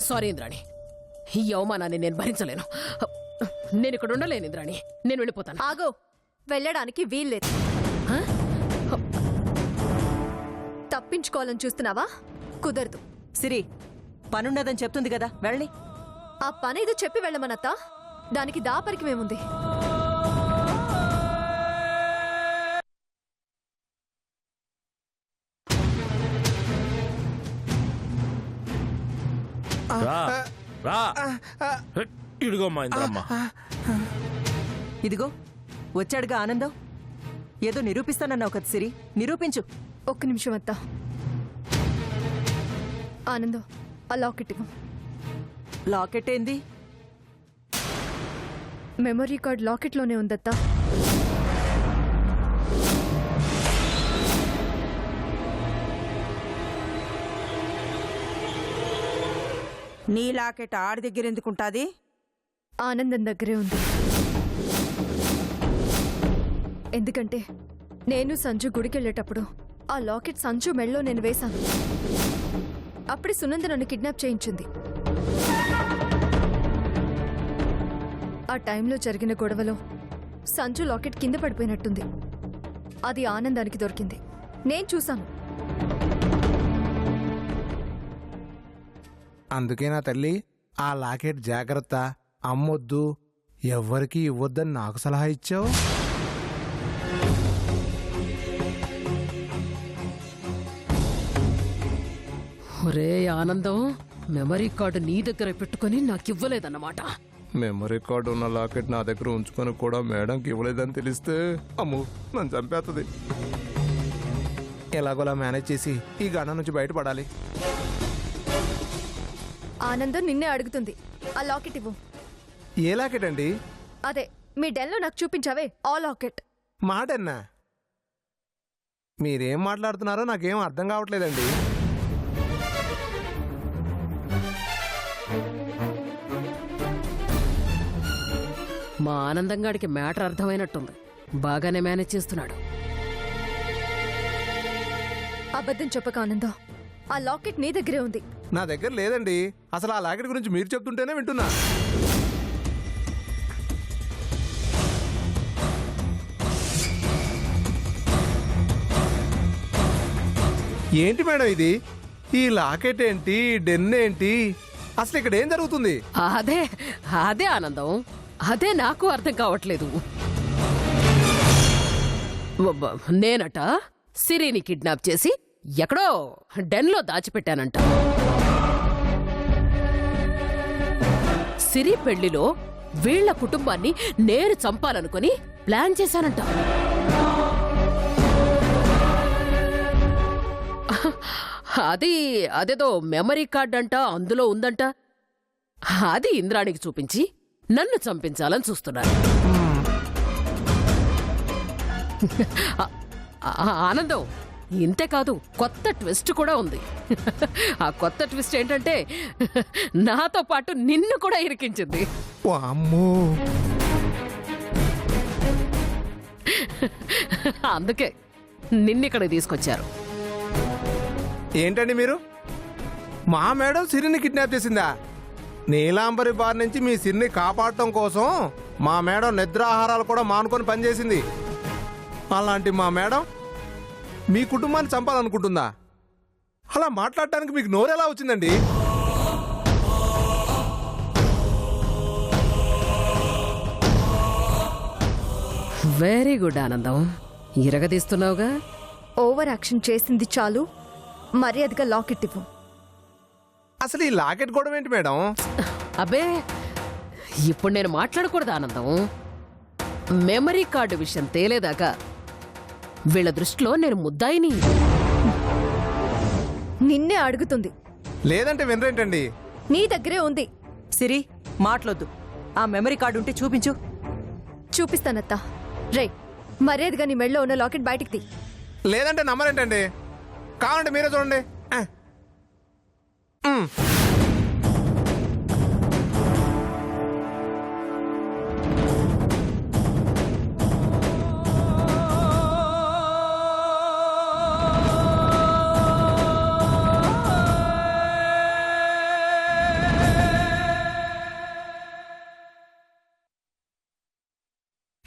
Sorry Indrani, ఈ అవమానాన్ని నేను భరించలేను. నేను ఇక్కడ ఉండలేను ఇంద్రాణి, నేను వెళ్ళిపోతాను. ఆగో, వెళ్ళడానికి వీల్లేదు. తప్పించుకోవాలని చూస్తున్నావా? కుదరదు. సిరి, పనున్నదని చెప్తుంది కదా, వెళ్ళని. ఆ పని ఏదో చెప్పి వెళ్ళమనత్తా, దానికి దాపరికి మేముంది. ఇదిగో వచ్చాడుగా ఆనందం. ఏదో నిరూపిస్తానన్నావు కదా సిరి, నిరూపించు. ఒక్క నిమిషం అత్తా. ఆనందం, ఆ లాకెట్ ఇవ్వు. లాకెట్ ఏంది? మెమరీ కార్డ్ లాకెట్లోనే ఉందత్తా. నీ లాకెట్ ఆడి దగ్గర ఎందుకుంటాది? ఆనందం దగ్గరే ఉంది. ఎందుకంటే నేను సంజు గుడికెళ్ళేటప్పుడు ఆ లాకెట్ సంజు మెళ్ళలో నేను వేశాను. అప్పుడే సునంద నన్ను కిడ్నాప్ చేయించింది. ఆ టైంలో జరిగిన గొడవలో సంజు లాకెట్ కింద పడిపోయినట్టుంది. అది ఆనందానికి దొరికింది, నేను చూశాను. అందుకే నా తల్లి, ఆ లాకెట్ జాగ్రత్త, అమ్మొద్దు, ఎవ్వరికీ ఇవ్వద్దని నాకు సలహా ఇచ్చావు. ఒరే ఆనందం, మెమరీ కార్డు నీ దగ్గర పెట్టుకుని నాకివ్వలేదన్నమాట. మెమరీ కార్డు ఉన్న లాకెట్ నా దగ్గర ఉంచుకొని కూడా మేడంకి ఇవ్వలేదని తెలిస్తే అమ్ము నన్ను చంపేస్తుంది. ఎలాగోలా మేనేజ్ చేసి ఈ గణ నుంచి బయటపడాలి. ఆనందం నిన్నే అడుగుతుంది, ఆ లాకెట్ ఇవ్వు. ఏ లాకెట్ అండి? అదే మీ డెన్లో నాకు చూపించావే, ఆ లాకెట్. మాటన్నా? మీరేం మాట్లాడుతున్నారో నాకేం అర్థం కావట్లేదండి. మా ఆనందంగాడికి మ్యాటర్ అర్థమైనట్టుంది, బాగానే మేనేజ్ చేస్తున్నాడు. అబద్ధం చెప్పక ఆనందం, ఆ లాకెట్ నీ దగ్గరే ఉంది. నా దగ్గర లేదండి. అసలు ఆ లాకెట్ గురించి మీరు చెప్తుంటేనే వింటున్నా. ఏంటి మేడం ఇది? ఈ లాకెట్ ఏంటి, డెన్ ఏంటి, అసలు ఇక్కడ ఏం జరుగుతుంది? అదే అదే ఆనందం, అదే నాకు అర్థం కావట్లేదు. నేనట సిరిని కిడ్నాప్ చేసి ఎక్కడో డెన్లో దాచిపెట్టానంట. సిరి పెళ్లిలో వీళ్ల కుటుంబాన్ని నేను చంపాలనుకుని ప్లాన్ చేశానంట. అదేదో మెమరీ కార్డ్ అంట, అందులో ఉందంట. అది ఇంద్రాణికి చూపించి నన్ను చంపించాలని చూస్తున్నారు. ఆనందం, ఇంతేకాదు, కొత్త ట్విస్ట్ కూడా ఉంది. ఆ కొత్త ట్విస్ట్ ఏంటంటే నాతో పాటు నిన్ను కూడా ఇరికించింది. అమ్మో! అందుకే నిన్నిక్కడ తీసుకొచ్చారు. ఏంటండి మీరు? మా మేడం సిరిని కిడ్నాప్ చేసిందా? నీలాంబరి బారి నుంచి మీ సిరిని కాపాడటం కోసం మా మేడం నిద్రాహారాలు కూడా మానుకొని పనిచేసింది. అలాంటి మా మేడం మీ కుటుంబాన్ని చంపాలనుకుంటుందా? అలా మాట్లాడటానికి మీకు నోరెలా వచ్చిందండి? వెరీ గుడ్ ఆనందం, ఇరగదీస్తున్నావుగా. ఓవర్ యాక్షన్ చేసింది చాలు, మర్యాదగా లాకెట్ ఇవ్వు. అసలు ఈ లాకెట్ గొడవ ఏంటి మేడం? అబ్బే, ఇప్పుడు నేను మాట్లాడకూడదు ఆనందం. మెమరీ కార్డు విషయం తేలేదాకా వీళ్ళ దృష్టిలో నేను ముద్దాయిని. నిన్నే అడుగుతుంది. లేదంటే వినరేంటండి? నీ దగ్గరే ఉంది. సిరి, మాట్లాడొద్దు. ఆ మెమరీ కార్డు ఉంటే చూపించు. చూపిస్తానత్తా. రే, మర్యాదగా నీ మెళ్ళో ఉన్న లాకెట్ బయటికి తీ. లేదంటే నమ్మరేంటండి? కావాలంటే మీరే చూడండి.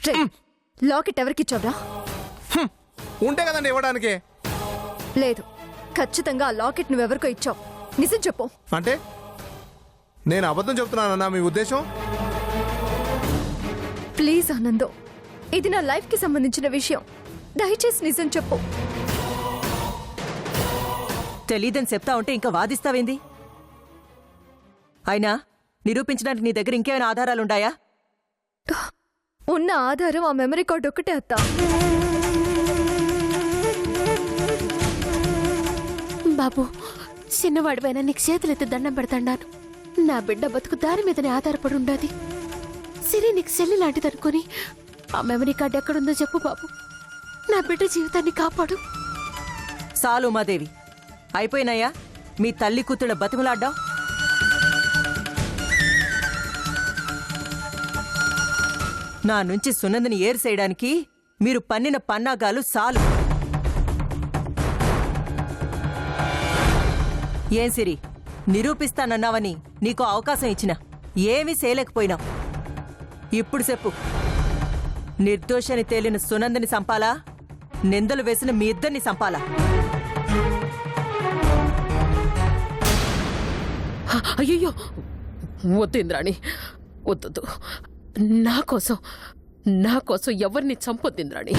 రే, లాకెట్ ఎవరికిచ్చావురా? ఉంటే కదండి ఇవ్వడానికి. లేదు, ఖచ్చితంగా ఆ లాకెట్ నువ్వెవరికో ఇచ్చావు. నిజం చెప్పు. అంటే నేను అబద్ధం చెప్తున్నానన్నా మీ ఉద్దేశం? ప్లీజ్ ఆనందో, ఇది నా లైఫ్ కి సంబంధించిన విషయం. దయచేసి నిజం చెప్పు. తెలీదని చెప్తా ఉంటే ఇంకా వాదిస్తావేంది? అయినా నిరూపించడానికి నీ దగ్గర ఇంకేమైనా ఆధారాలుండాయా? ఉన్న ఆధారం ఆ మెమరీ కార్డ్ ఒకటే అత్త. బాబు, చిన్నవాడిపైన నీకు చేతులెత్తి దండం పెడతాడాను. నా బిడ్డ బతుకు దారి మీదనే ఆధారపడి ఉండాది. సిరి నీకు చెల్లి లాంటిదనుకొని ఆ మెమరీ కార్డు ఎక్కడుందో చెప్పు బాబు. నా బిడ్డ జీవితాన్ని కాపాడు. సాలు ఉమాదేవి, అయిపోయినాయా మీ తల్లి కూతుళ్ళ బతిమలాడ్డా? నా నుంచి సునందని ఏరుసేయడానికి మీరు పన్నిన పన్నాగాలు సాలు. ఏం సిరి, నిరూపిస్తానన్నావని నీకు అవకాశం ఇచ్చిన ఏమీ చేయలేకపోయినావు. ఇప్పుడు చెప్పు, నిర్దోషని తేలిన సునందని సంపాలా, నిందలు వేసిన మీ ఇద్దరిని సంపాలా? అయ్యో వద్దు ఇంద్రాణి, వద్దు. నా కోసం ఎవరిని చంపొద్దు ఇంద్రాణి.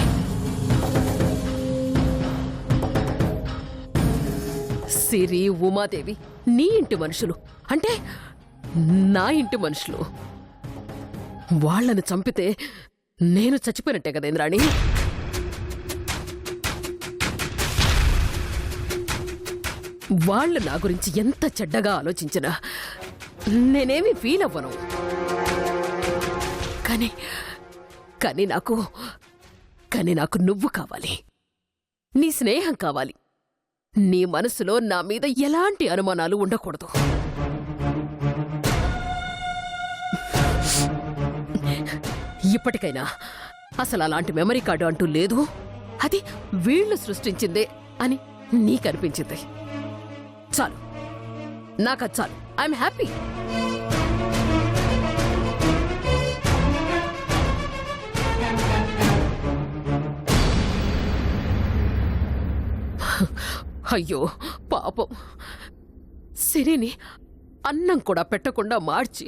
సిరి, ఉమాదేవి నీ ఇంటి మనుషులు, అంటే నా ఇంటి మనుషులు. వాళ్ళని చంపితే నేను చచ్చిపోయినట్టే కదా ఇంద్రాణి. వాళ్ళు నా గురించి ఎంత చెడ్డగా ఆలోచించినా నేనేమీ ఫీల్ అవ్వను. కానీ నాకు నువ్వు కావాలి, నీ స్నేహం కావాలి. నీ మనసులో నా మీద ఎలాంటి అనుమానాలు ఉండకూడదు. ఇప్పటికైనా అసలు అలాంటి మెమరీ కార్డు అంటూ లేదు, అది వీళ్ళు సృష్టించిందే అని నీకనిపించింది. చాలు, నాకది చాలు. I'm happy. అయ్యో పాపం, సిరిని అన్నం కూడా పెట్టకుండా మార్చి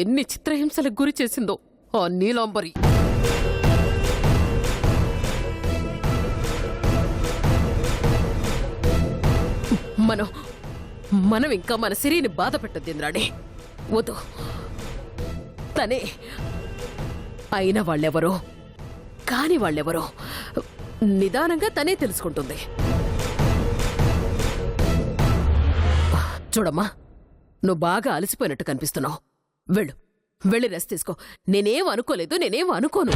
ఎన్ని చిత్రహింసలకు గురి చేసిందో ఆ నీలాంబరి. మనం ఇంకా మన సిరిని బాధ పెట్టద్దు ఇంద్రాణి, వద్దు. తనే అయిన వాళ్ళెవరో కాని వాళ్ళెవరో నిదానంగా తనే తెలుసుకుంటుంది. చూడమ్మా, నువ్వు బాగా అలసిపోయినట్టు కనిపిస్తున్నావు. వెళ్ళి రెస్ట్ తీసుకో. నేనేం అనుకోలేదు, నేనేం అనుకోను.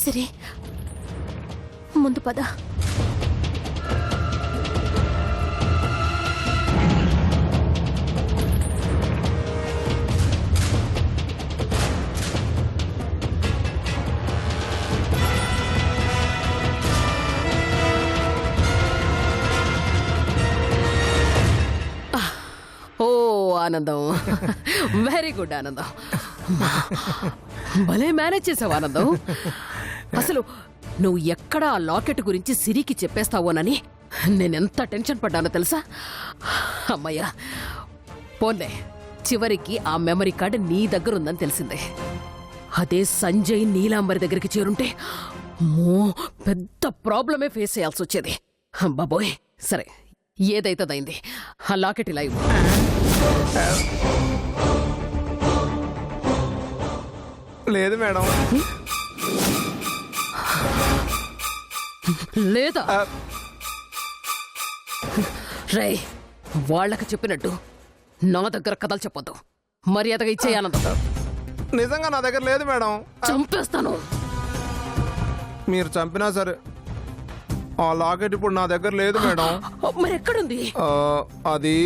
సిరి, ముందు పద. ఆనందం, వెరీ గుడ్ ఆనందం. భలే మేనేజ్ చేసావు ఆనందం. అసలు నువ్వు ఎక్కడ ఆ లాకెట్ గురించి సిరికి చెప్పేస్తావోనని నేనెంత టెన్షన్ పడ్డానో తెలుసా? అమ్మయ్యా, పోన్లే, చివరికి ఆ మెమరీ కార్డు నీ దగ్గర ఉందని తెలిసిందే. అదే సంజయ్ నీలాంబరి దగ్గరికి చేరుంటే పెద్ద ప్రాబ్లమే ఫేస్ చేయాల్సి వచ్చేది. బాబోయ్, సరే ఏదైతుందైంది. ఆ లాకెట్ ఇలా ఇవ్వు. లేదు మేడం. లేదా రే, వాళ్ళకి చెప్పినట్టు నా దగ్గర కథలు చెప్పొద్దు. మర్యాదగా ఇచ్చేయాలంత. నిజంగా నా దగ్గర లేదు మేడం. చంపేస్తాను. మీరు చంపినా సరే ఆ లాకెట్ ఇప్పుడు నా దగ్గర లేదు మేడం. మరి ఎక్కడుంది? అది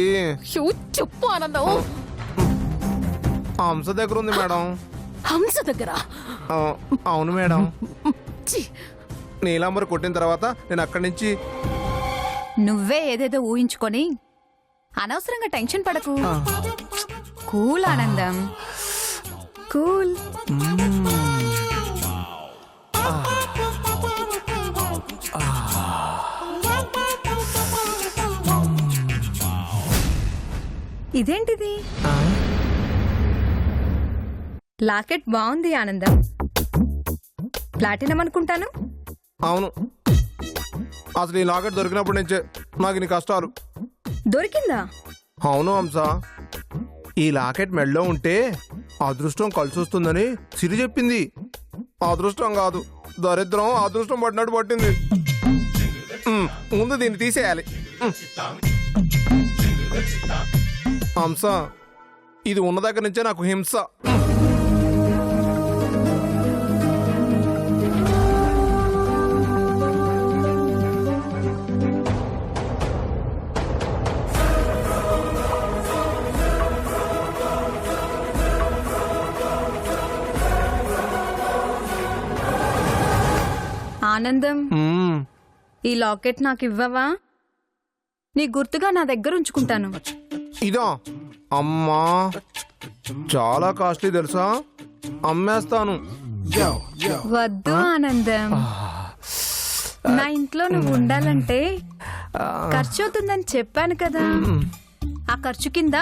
చెప్పు ఆనందం. హంస దగ్గర ఉంది మేడం. హంస దగ్గర? అవును మేడం. నీలాంబరి కొట్టిన తర్వాత నేను అక్కడి నుంచి నువ్వే ఏదేదో ఊహించుకొని అనవసరంగా టెన్షన్ పడకు. కూల్ ఆనందం, కూల్. ఇదేంటిది? లాకెట్ బాగుంది ఆనందం. ప్లాటినం అనుకుంటాను. అవును, అసలు ఈ లాకెట్ దొరికినప్పటి నుంచే నాకు ఇన్ని కష్టాలు. దొరికిందా? అవును హంస, ఈ లాకెట్ మెడలో ఉంటే అదృష్టం కలిసి వస్తుందని సిరి చెప్పింది. అదృష్టం కాదు, దరిద్రం అదృష్టం పట్టినట్టు పట్టింది. ముందు దీన్ని తీసేయాలి. హంస, ఇది ఉన్న దగ్గర నుంచే నాకు హింస. ఆనందం, మ్మ్. ఈ లాకెట్ నాకు ఇవ్వవా? నీ గుర్తుగా నా దగ్గర ఉంచుకుంటాను. ఇదా? అమ్మా, చాలా కాస్ట్లీ తెలుసా, అమ్మేస్తాను. వద్దు ఆనందం, నా ఇంట్లో నువ్వు ఉండాలంటే ఖర్చు అవుతుందని చెప్పాను కదా. ఆ ఖర్చు కింద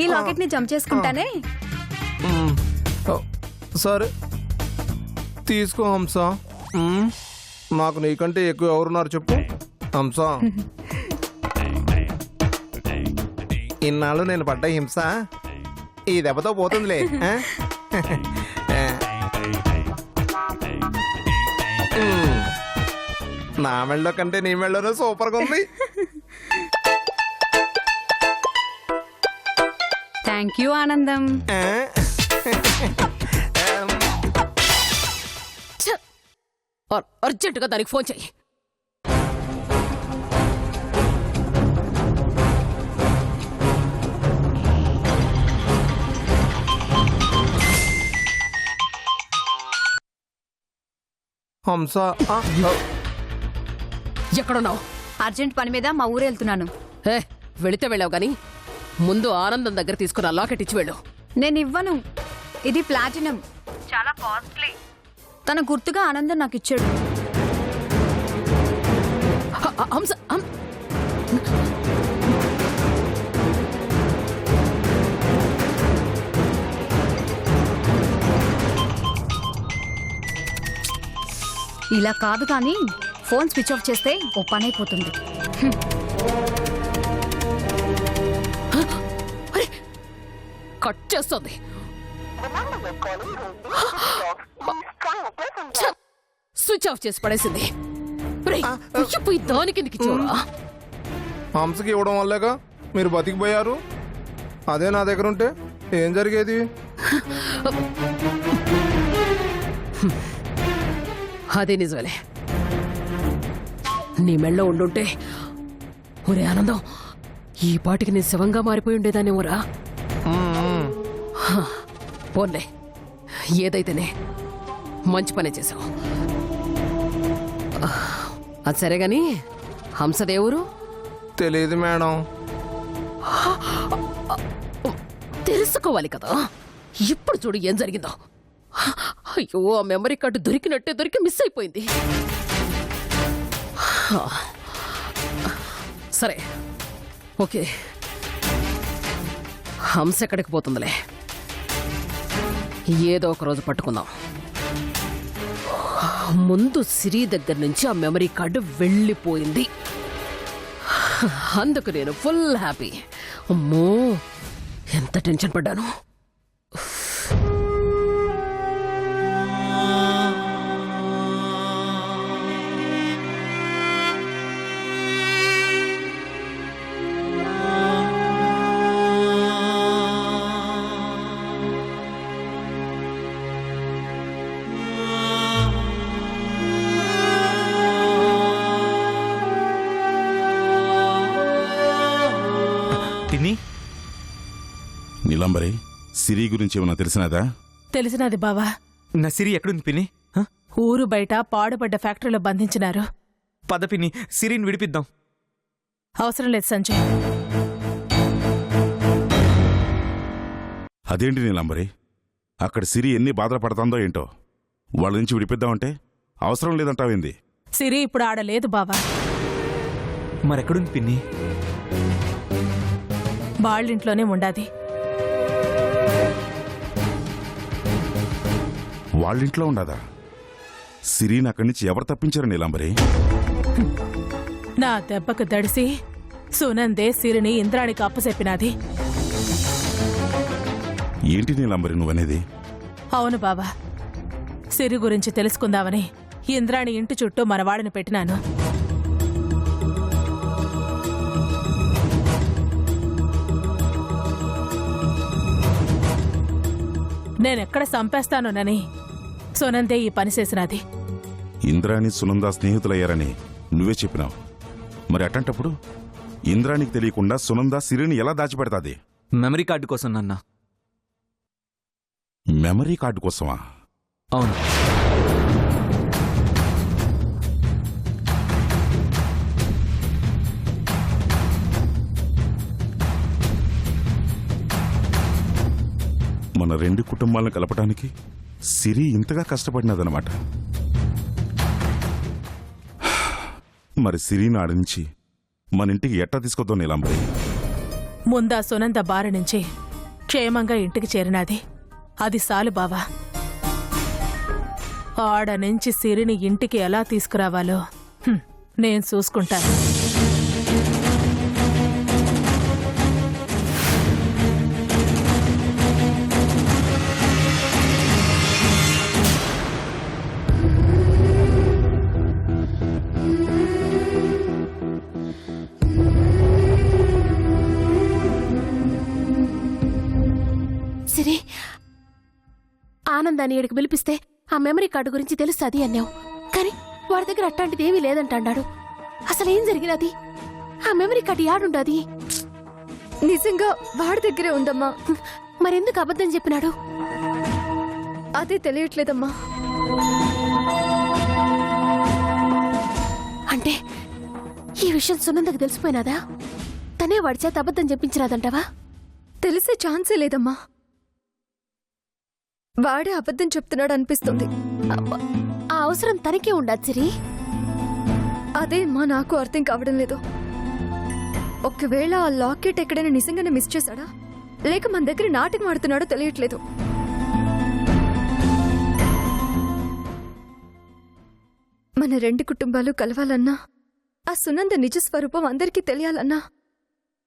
ఈ లాకెట్ ని జమ చేసుకుంటానే. సరే తీసుకో హంస. నాకు నీకంటే ఎక్కువ ఎవరున్నారు చెప్పు హంస. ఇన్నాళ్ళు నేను పడ్డ హింస ఈ దెబ్బతో పోతుందిలే. ఆ? నా మెళ్ళో కంటే నీ మెళ్ళోనే సూపర్గా ఉంది. థ్యాంక్ యూ ఆనందం. ఆ? అర్జెంటుగా దానికి ఫోన్ చెయ్యి. హంస, ఎక్కడున్నావు? అర్జెంట్ పని మీద మా ఊరు వెళ్తున్నాను. ఏ, వెళితే వెళ్ళావు గాని ముందు ఆనందం దగ్గర తీసుకున్న లాకెట్ ఇచ్చి వెళ్ళు. నేను ఇవ్వను, ఇది ప్లాటినం, చాలా కాస్ట్లీ. తన గుర్తుగా ఆనందం నాకు ఇచ్చాడు. హంస, ఇలా కాదు కానీ ఫోన్ స్విచ్ ఆఫ్ చేస్తే ఓ పని అయిపోతుంది. కట్ చేస్తుంది. స్విచ్ ఆఫ్ చేసి పడేసింది. పోయి దానికి ఎందుకు ఇచ్చావురా? హంసకి ఇవ్వడం వల్లేగా మీరు బతికిపోయారు. అదే నా దగ్గర ఉంటే ఏం జరిగేది? అదే నిజమేలే. నీ మెళ్ళో ఉండుంటే ఒరే ఆనందం, ఈ పాటికి నేను శవంగా మారిపోయి ఉండేదానేమోరా. పోన్లే, ఏదైతేనే మంచి పనే చేసావు. అది సరే గాని హంసదేవురు తెలియదు మేడం. తెలుసుకోవాలి కదా. ఇప్పుడు చూడు ఏం జరిగిందో. అయ్యో, ఆ మెమరీ కార్డు దొరికి మిస్ అయిపోయింది. సరే, ఓకే, హంస ఎక్కడికి పోతుందిలే, ఏదో ఒక రోజు పట్టుకుందాం. ముందు సిరి దగ్గర నుంచి ఆ మెమరీ కార్డు వెళ్ళిపోయింది. అందుకు నేను ఫుల్ హ్యాపీ. అమ్మో, ఎంత టెన్షన్ పడ్డాను. నీలంబరి, సిరి గురించి ఏమన్నా తెలిసినదా? తెలిసినది బావా. నా సిరి ఎక్కడుంది పిన్ని? ఊరు బయట పాడుపడ్డ ఫ్యాక్టరీలో బంధించినారు. పద పిన్ని, సిరిని విడిపిద్దాం. అవసరం లేదు సంజయ్. అదేంటి నీలంబరి, అక్కడ సిరి ఎన్ని బాధలు పడుతుందో ఏంటో, వాళ్ళ నుంచి విడిపిద్దామంటే అవసరం లేదంటావేంది? సిరి ఇప్పుడు ఆడలేదు బావా. మరెక్కడుంది పిన్ని? వాళ్ళింట్లోనే ఉండాది. వాళ్ళింట్లో ఉండదా? సిరిని అక్కడి నుంచి ఎవరు తప్పించారు నీలంబరి? నా దెబ్బకు దడిసి సునందే సిరిని ఇంద్రానికి అప్పచెప్పినాది. ఏంటి నీలంబరి నువ్వనేది? అవును బావా, సిరి గురించి తెలుసుకుందామని ఇంద్రాణి ఇంటి చుట్టూ మనవాడిని పెట్టినాను. నేనెక్కడ సంపేస్తానోనని సునందే ఈ పని చేసినది. ఇంద్రాణి సునంద స్నేహితులయ్యారని నువ్వే చెప్పినావు. మరి అట్టంటప్పుడు ఇంద్రానికి తెలియకుండా సునంద సిరిని ఎలా దాచిపెడతాది? మెమరీ కార్డు కోసం నాన్న. మెమరీ కార్డు కోసమా? అవును. మన రెండు కుటుంబాలను కలపడానికి సిరి ఇంతగా కష్టపడినదన్నమాట. మరి సిరిని ఆడించి మన ఇంటికి ఎట్టా తీసుకొద్దాం నీలంబరి? ముందా సునంద బారి నుంచి క్షేమంగా ఇంటికి చేరినాది, అది సాలు బావా. ఆడ నుంచి సిరిని ఇంటికి ఎలా తీసుకురావాలో నేను చూసుకుంటాను. సిరి, ఆనందాన్ని ఇక్కడికి పిలిపిస్తే ఆ మెమరీ కార్డు గురించి తెలుస్తుంది అన్నావు, కానీ వాడి దగ్గర అట్లాంటిది ఏమీ లేదంటాడు. అసలేం జరిగినది? ఆ మెమరీ కార్డు యాడుండది? నిజంగా వాడి దగ్గరే ఉందమ్మా. మరెందుకు అబద్ధం చెప్పినాడు? అదే తెలియట్లేదమ్మా. అంటే ఈ విషయం సునందకు తెలిసిపోయినాదా? తనే వాడి చేత అబద్ధం చెప్పించినాదంటావా? తెలిసే ఛాన్సే లేదమ్మా. వాడే అబద్ధం చెప్తున్నాడు అనిపిస్తుంది. ఆ అవసరం తనకే ఉండదు సిరి. అదే మా నాకు అర్థం కావడం లేదు. ఒకవేళ ఆ లాకెట్ ఎక్కడైనా నిజంగానే మిస్ చేశాడా, లేక మన దగ్గర నాటకం ఆడుతున్నాడో తెలియట్లేదు. మన రెండు కుటుంబాలు కలవాలన్నా, ఆ సునంద నిజ స్వరూపం అందరికీ తెలియాలన్నా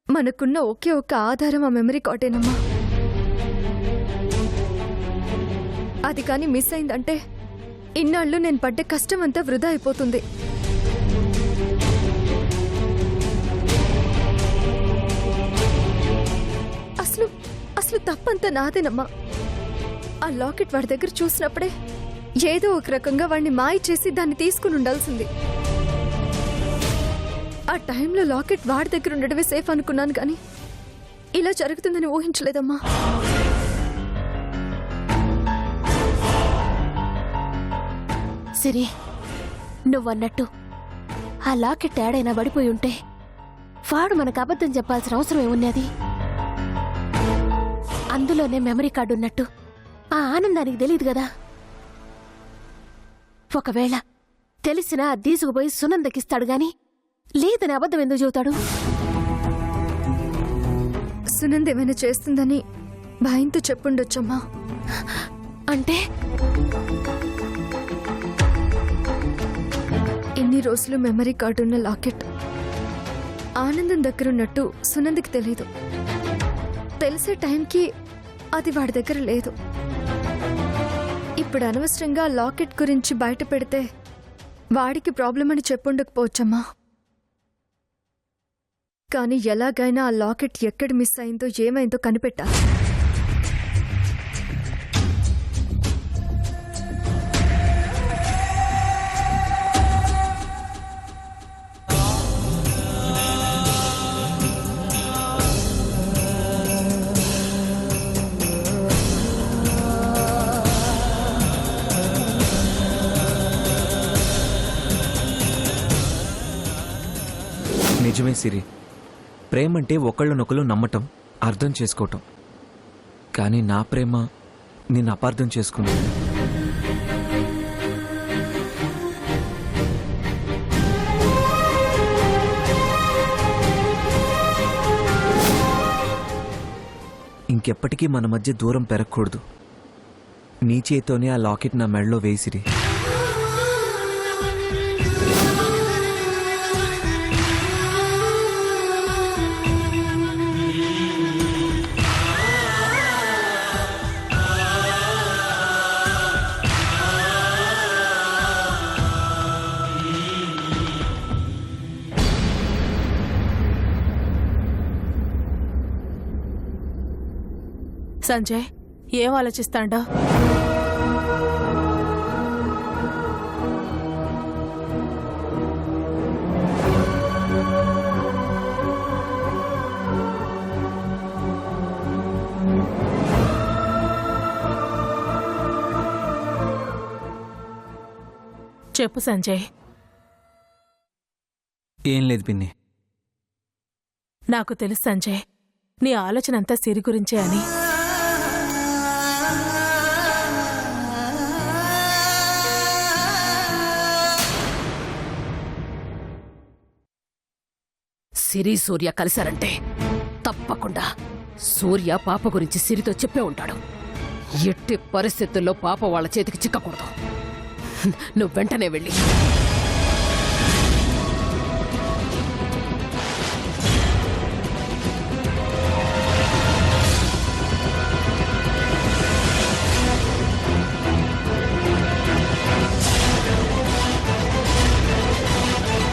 మనకున్న ఒకే ఒక్క ఆధారం ఆ మెమరీ కార్డేనమ్మా. అది కానీ మిస్ అయిందంటే ఇన్నాళ్ళు నేను పడ్డ కష్టం అంతా వృధా అయిపోతుంది. అసలు తప్పంతా నాదేనమ్మా. ఆ లాకెట్ వాడి దగ్గర చూసినప్పుడే ఏదో ఒక రకంగా వాడిని మాయ చేసి దాన్ని తీసుకుని ఉండాల్సింది. ఆ టైంలో లాకెట్ వాడి దగ్గర ఉండడమే సేఫ్ అనుకున్నాను, కానీ ఇలా జరుగుతుందని ఊహించలేదమ్మా. సిరి, నువ్వన్నట్టు ఆ లాకెట్ ఏడైనా పడిపోయి ఉంటే వాడు మనకు అబద్ధం చెప్పాల్సిన అవసరం ఏమున్నది? అందులోనే మెమరీ కార్డు ఉన్నట్టు ఆ ఆనందానికి తెలియదు కదా. ఒకవేళ తెలిసినా తీసుకుపోయి సునందకిస్తాడు గాని లేదని అబద్ధం ఎందుకు చెబుతాడు? సునంద్ ఏమైనా చేస్తుందని భయంతో చెప్పుండొచ్చమ్మా. అంటే ఇన్ని రోజులు మెమరీ కార్డు ఉన్న లాకెట్ ఆనందం దగ్గరున్నట్టు సునంద్కి తెలీదు. తెలిసే టైంకి అది వాడి దగ్గర లేదు. ఇప్పుడు అనవసరంగా లాకెట్ గురించి బయట పెడితే వాడికి ప్రాబ్లం అని చెప్పుండకపోవచ్చమ్మా. కానీ ఎలాగైనా ఆ లాకెట్ ఎక్కడ మిస్ అయిందో ఏమైందో కనిపెట్టాలి. నిజమే సిరి, ప్రేమంటే ఒకళ్ళనొకళ్ళు నమ్మటం, అర్థం చేసుకోవటం. కానీ నా ప్రేమ నిన్ను అపార్థం చేసుకున్నాను. ఇంకెప్పటికీ మన మధ్య దూరం పెరగకూడదు. నీ చేతోనే ఆ లాకెట్ నా మెడలో వేసిరి. సంజయ్, ఏం ఆలోచిస్తాండా? చెప్పు సంజయ్. ఏం లేదు పిన్ని. నాకు తెలుసు సంజయ్, నీ ఆలోచన అంతా సిరి గురించే అని. సిరి సూర్య కలిశారంటే తప్పకుండా సూర్య పాప గురించి సిరితో చెప్పే ఉంటాడు. ఎట్టి పరిస్థితుల్లో పాప వాళ్ళ చేతికి చిక్కకూడదు. నువ్వు వెంటనే వెళ్ళి